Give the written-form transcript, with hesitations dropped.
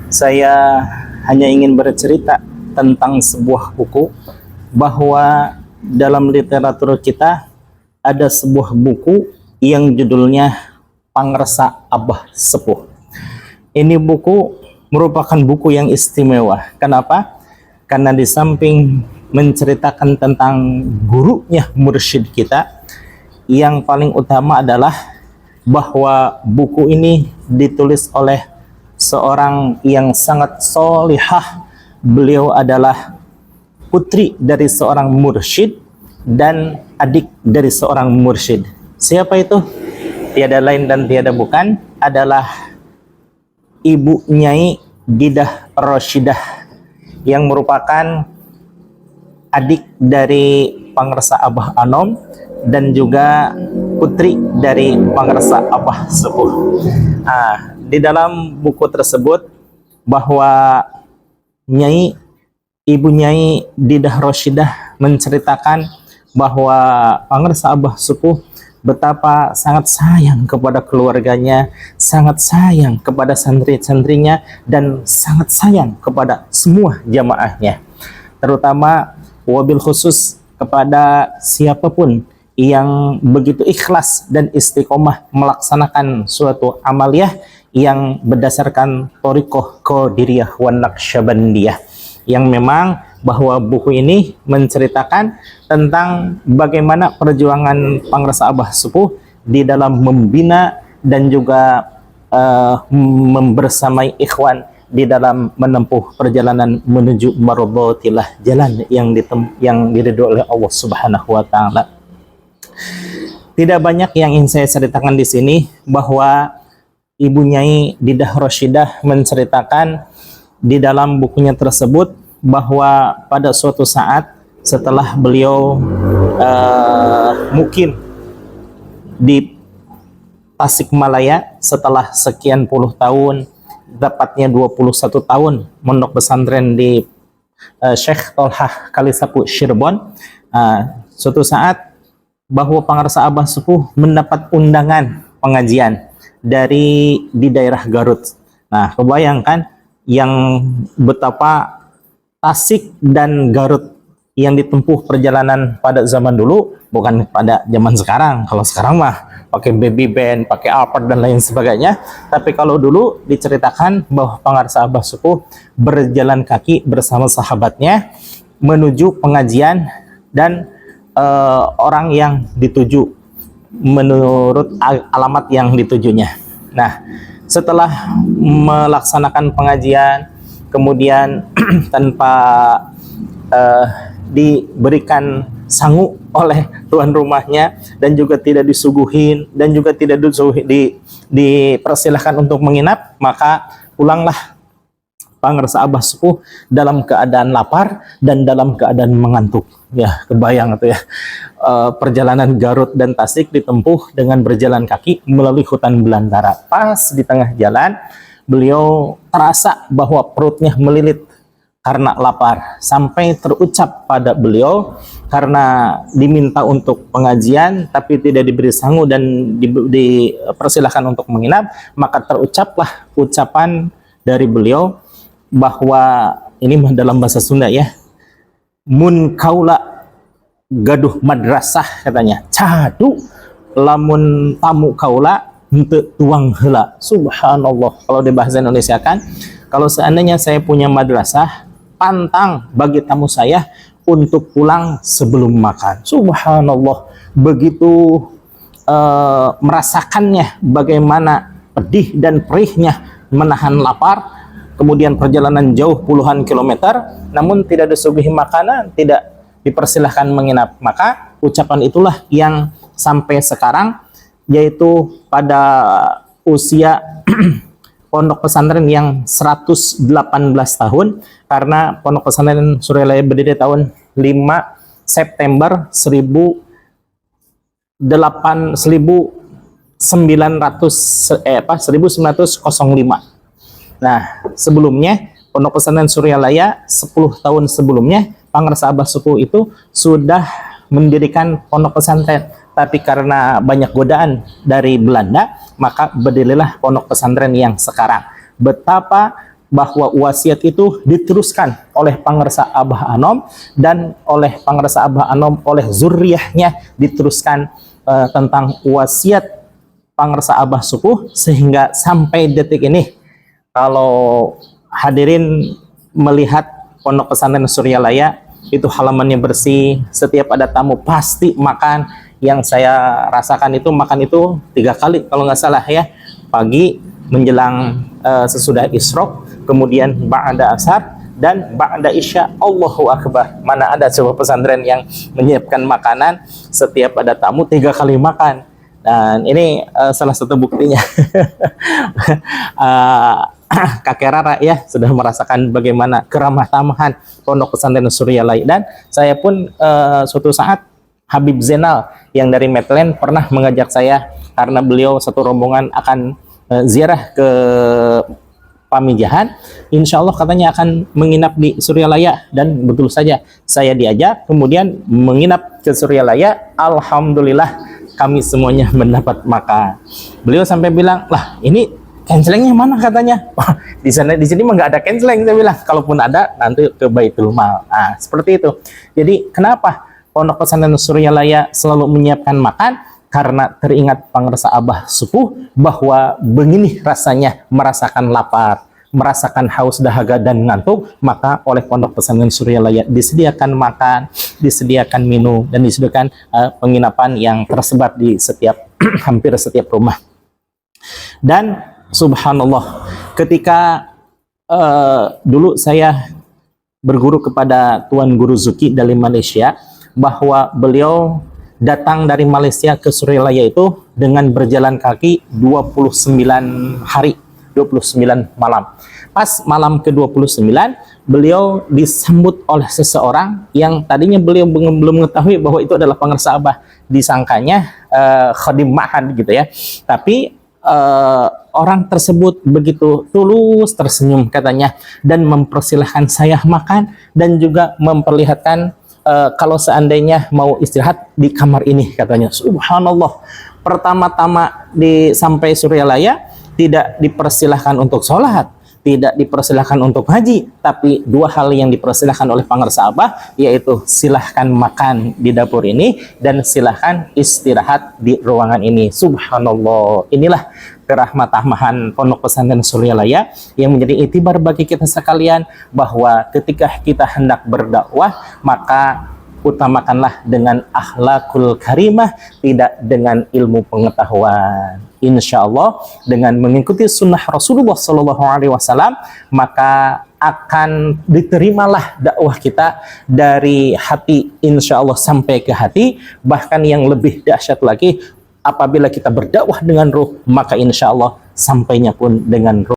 Saya hanya ingin bercerita tentang sebuah buku, bahwa dalam literatur kita ada sebuah buku yang judulnya Pangresa Abah Sepuh. Ini buku merupakan buku yang istimewa. Kenapa? Karena di samping menceritakan tentang gurunya mursyid kita, yang paling utama adalah bahwa buku ini ditulis oleh seorang yang sangat solihah. Beliau adalah putri dari seorang mursyid dan adik dari seorang mursyid. Siapa itu? Tiada lain dan tiada bukan adalah Ibu Nyai Didah Roshidah, yang merupakan adik dari Pangresa Abah Anom dan juga putri dari Pangresa Abah Sepuh. Di dalam buku tersebut bahwa Ibu Nyai Didah Roshidah menceritakan bahwa Pangresa Abah Sepuh betapa sangat sayang kepada keluarganya, sangat sayang kepada santri-santrinya, dan sangat sayang kepada semua jamaahnya. Terutama wabil khusus kepada siapapun yang begitu ikhlas dan istiqomah melaksanakan suatu amaliyah yang berdasarkan thariqah Qadiriyah wan Naqsyabandiyah, yang memang bahwa buku ini menceritakan tentang bagaimana perjuangan Pangresa Abah Sepuh di dalam membina dan juga membersamai ikhwan di dalam menempuh perjalanan menuju mardhatillah, jalan yang diridhoi oleh Allah Subhanahu wa taala. Tidak banyak yang ingin saya ceritakan di sini, bahwa Ibu Nyai Didah Roshidah menceritakan di dalam bukunya tersebut bahwa pada suatu saat setelah beliau mukim di Tasikmalaya setelah sekian puluh tahun, tepatnya 21 tahun mondok pesantren di Syekh Tolhah Kalisapu Cirebon, suatu saat bahwa Pangresa Abah Sepuh mendapat undangan pengajian di daerah Garut. Nah, kebayangkan yang betapa Tasik dan Garut yang ditempuh perjalanan pada zaman dulu, bukan pada zaman sekarang. Kalau sekarang mah pakai baby band, pakai Alphard dan lain sebagainya. Tapi kalau dulu diceritakan bahwa Pangresa Abah Sepuh berjalan kaki bersama sahabatnya menuju pengajian, dan orang yang dituju menurut alamat yang ditujunya. Nah, setelah melaksanakan pengajian, kemudian tanpa diberikan sangu oleh tuan rumahnya, dan juga tidak disuguhin, dan juga tidak dipersilahkan untuk menginap, maka pulanglah Pangresa Abah Sepuh dalam keadaan lapar dan dalam keadaan mengantuk. Ya, kebayang itu ya. Perjalanan Garut dan Tasik ditempuh dengan berjalan kaki melalui hutan belantara. Pas di tengah jalan, beliau terasa bahwa perutnya melilit karena lapar, sampai terucap pada beliau karena diminta untuk pengajian tapi tidak diberi sangu dan dipersilahkan untuk menginap, maka terucaplah ucapan dari beliau bahwa ini dalam bahasa Sunda ya, mun kaula gaduh madrasah, katanya, cadu lamun tamu kaula henteu tuang heula. Subhanallah. Kalau di bahasa Indonesia kan, kalau seandainya saya punya madrasah, pantang bagi tamu saya untuk pulang sebelum makan. Subhanallah. Begitu merasakannya bagaimana pedih dan perihnya menahan lapar, kemudian perjalanan jauh puluhan kilometer, namun tidak disuguhi makanan, tidak dipersilahkan menginap. Maka ucapan itulah yang sampai sekarang, yaitu pada usia pondok pesantren yang 118 tahun, karena pondok pesantren Suryalaya berdiri tahun 5 September 1905. Nah, sebelumnya pondok pesantren Suryalaya 10 tahun sebelumnya Pangresa Abah Sepuh itu sudah mendirikan pondok pesantren, tapi karena banyak godaan dari Belanda, maka berdirilah pondok pesantren yang sekarang. Betapa bahwa wasiat itu diteruskan oleh Pangersa Abah Anom, dan oleh Pangersa Abah Anom oleh zuriyahnya diteruskan tentang wasiat Pangersa Abah Sepuh, sehingga sampai detik ini kalau hadirin melihat Pondok Pesantren Suryalaya itu halamannya bersih, setiap ada tamu pasti makan. Yang saya rasakan itu makan itu 3 kali kalau nggak salah ya, pagi menjelang sesudah isyraq, kemudian ba'da asar, dan ba'da isya. Allahu Akbar. Mana ada sebuah pesantren yang menyiapkan makanan setiap ada tamu 3 kali makan. Dan ini salah satu buktinya. Kakek Rara ya sudah merasakan bagaimana keramah tamahan Pondok Pesantren Suryalaya. Dan saya pun suatu saat Habib Zainal yang dari Medland pernah mengajak saya, karena beliau satu rombongan akan ziarah ke Pamijahan, insya Allah katanya akan menginap di Suryalaya. Dan betul saja saya diajak, kemudian menginap ke Suryalaya. Alhamdulillah kami semuanya mendapat makan. Beliau sampai bilang, lah ini cancelingnya mana katanya? Wah, di sini mah nggak ada canceling. Saya bilang, kalaupun ada nanti ke Baitul Mal. Nah, seperti itu. Jadi kenapa Pondok Pesantren Suryalaya selalu menyiapkan makan? Karena teringat Pangersa Abah Sepuh bahwa begini rasanya merasakan lapar, merasakan haus, dahaga, dan ngantuk. Maka oleh Pondok Pesantren Suryalaya disediakan makan, disediakan minum, dan disediakan penginapan yang tersebar di setiap hampir setiap rumah. Dan subhanallah, ketika dulu saya berguru kepada Tuan Guru Zuki dari Malaysia, bahwa beliau datang dari Malaysia ke Suryalaya itu dengan berjalan kaki 29 hari, 29 malam. Pas malam ke-29, beliau disambut oleh seseorang yang tadinya beliau belum mengetahui bahwa itu adalah Pangersa Abah. Disangkanya khadim ma'had gitu ya. Tapi orang tersebut begitu tulus tersenyum katanya, dan mempersilahkan saya makan, dan juga memperlihatkan kalau seandainya mau istirahat di kamar ini katanya. Subhanallah, pertama-tama sampai Suryalaya tidak dipersilahkan untuk sholat, tidak dipersilahkan untuk haji, tapi 2 hal yang dipersilahkan oleh Pangersa Abah, yaitu silahkan makan di dapur ini dan silahkan istirahat di ruangan ini. Subhanallah, inilah kerahmatahan Pondok Pesantren Suryalaya yang menjadi itibar bagi kita sekalian, bahwa ketika kita hendak berdakwah, maka utamakanlah dengan akhlakul karimah, tidak dengan ilmu pengetahuan. Insya Allah dengan mengikuti sunnah Rasulullah SAW, maka akan diterimalah dakwah kita dari hati, insya Allah sampai ke hati. Bahkan yang lebih dahsyat lagi, apabila kita berdakwah dengan ruh, maka insya Allah sampainya pun dengan ruh.